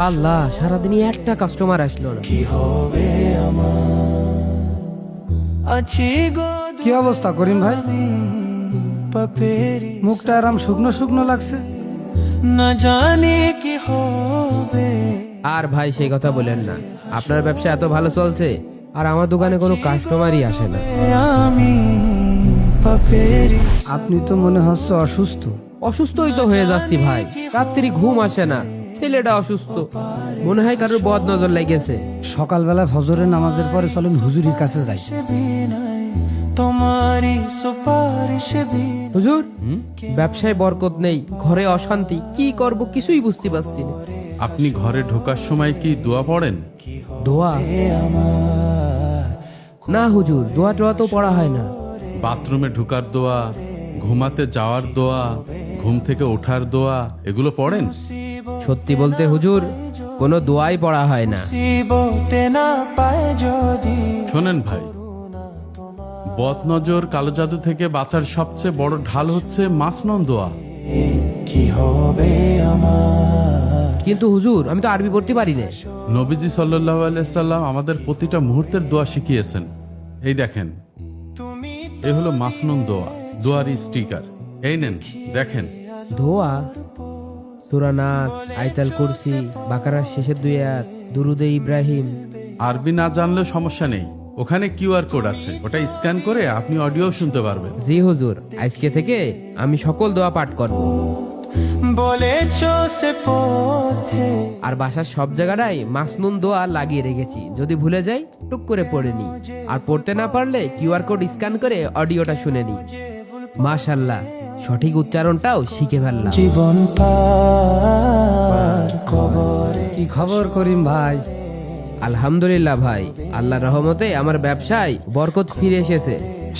আল্লাহ, সারাদিনই একটা কাস্টমার আসলো না। কি হবে কি অবস্থা করিম ভাই? পাপেরি মুখটা আরাম শুকনো শুকনো লাগছে। না জানি কি হবে। আর ভাই সেই কথা বলেন না, আপনার ব্যবসা এত ভালো চলছে আর আমার দোকানে কোনো কাস্টমারই আসে না। আমি পাপেরি আপনি তো মনে হচ্ছে অসুস্থ। অসুস্থই তো হয়ে যাচ্ছি ভাই, রাত্রি ঘুম আসে না, ছেলেটা অসুস্থ, মনে হয় কারোর বদ নজর লেগেছে। সকালবেলা ফজরের নামাজের পরে চলেন হুজুরির কাছে যাই। বিনাই তোমারি সুপারিশ বিনা হুজুর, ব্যবসায় বরকত নেই, ঘরে অশান্তি, কি করব কিছুই বুঝতে পারছি না। আপনি ঘরে ঢোকার সময় কি দোয়া পড়েন? দোয়া? না হুজুর, দোয়া টোয়া তো পড়া হয় না। বাথরুমে ঢোকার দোয়া, ঘুমাতে যাওয়ার দোয়া, ঘুম থেকে ওঠার দোয়া, এগুলো পড়েন? সত্যি বলতে হুজুর, কোনো দোয়াই পড়া হয় না। বলতে না পায় যদি শোনেন ভাই, বদ নজর কালো জাদু থেকে বাঁচার সবচেয়ে বড় ঢাল হচ্ছে মাসনুন দোয়া। কি হবে আমার। কিন্তু হুজুর, আমি তো আরবি পড়তে পারি না। নবীজি সাল্লাল্লাহু আলাইহি সাল্লাম আমাদের প্রতিটা মুহূর্তের দোয়া শিখিয়েছেন। এই দেখেন, এই হলো মাসনুন দোয়া, দোয়ার স্টিকার। এই নেন, দেখেন। দোয়া? সূরা নাস, আয়াতুল কুরসি, বাকারার শেষের দুই আয়াত, দুরুদে ইব্রাহিম। আরবি না জানলেও সমস্যা নেই, ওখানে কিউআর কোড আছে, ওটা স্ক্যান করে আপনি অডিও শুনতে পারবেন। জি হুজুর, আজকে থেকে আমি সকল দোয়া পাঠ করব। বলেছো সে পথে আর বাসার সব জায়গাটাই মাসনুন দোয়া লাগিয়ে রেখেছি, যদি ভুলে যাই টুক করে পড়ে নি, আর পড়তে না পারলে কিউআর কোড স্ক্যান করে অডিওটা শুনে নি। মাশাআল্লাহ, সঠিক উচ্চারণটাও শিখে ফেললাম। জীবন পার কবরে কি খবর করিম ভাই? আলহামদুলিল্লাহ ভাই, আল্লাহর রহমতে আমার ব্যবসায় বরকত ফিরে এসেছে।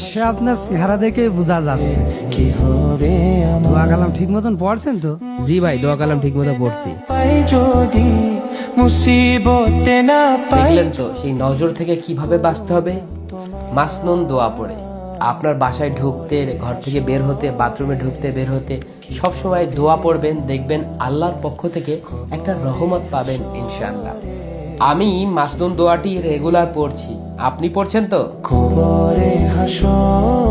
সে আপনার চেহারা দেখে বোঝা যাচ্ছে। কি হবে আমার। দোয়া কালাম ঠিক মতন পড়ছেন তো? জি ভাই, দোয়া কালাম ঠিক মতো পড়ছি। পাই যদি মুসিবতে না পাই দেখলেন তো সেই নজর থেকে কিভাবে বাঁচতে হবে, মাসনুন দোয়া পড়ে। আপনার বাসায় ঢুকতে, ঘর থেকে বের হতে, বাথরুমে ঢুকতে বের হতে সব সময় দোয়া পড়বেন, দেখবেন আল্লাহর পক্ষ থেকে একটা রহমত পাবেন ইনশাআল্লাহ। আমি মাসনুন দোয়াটি রেগুলার পড়ছি, আপনি পড়ছেন তো? কবরে হাসর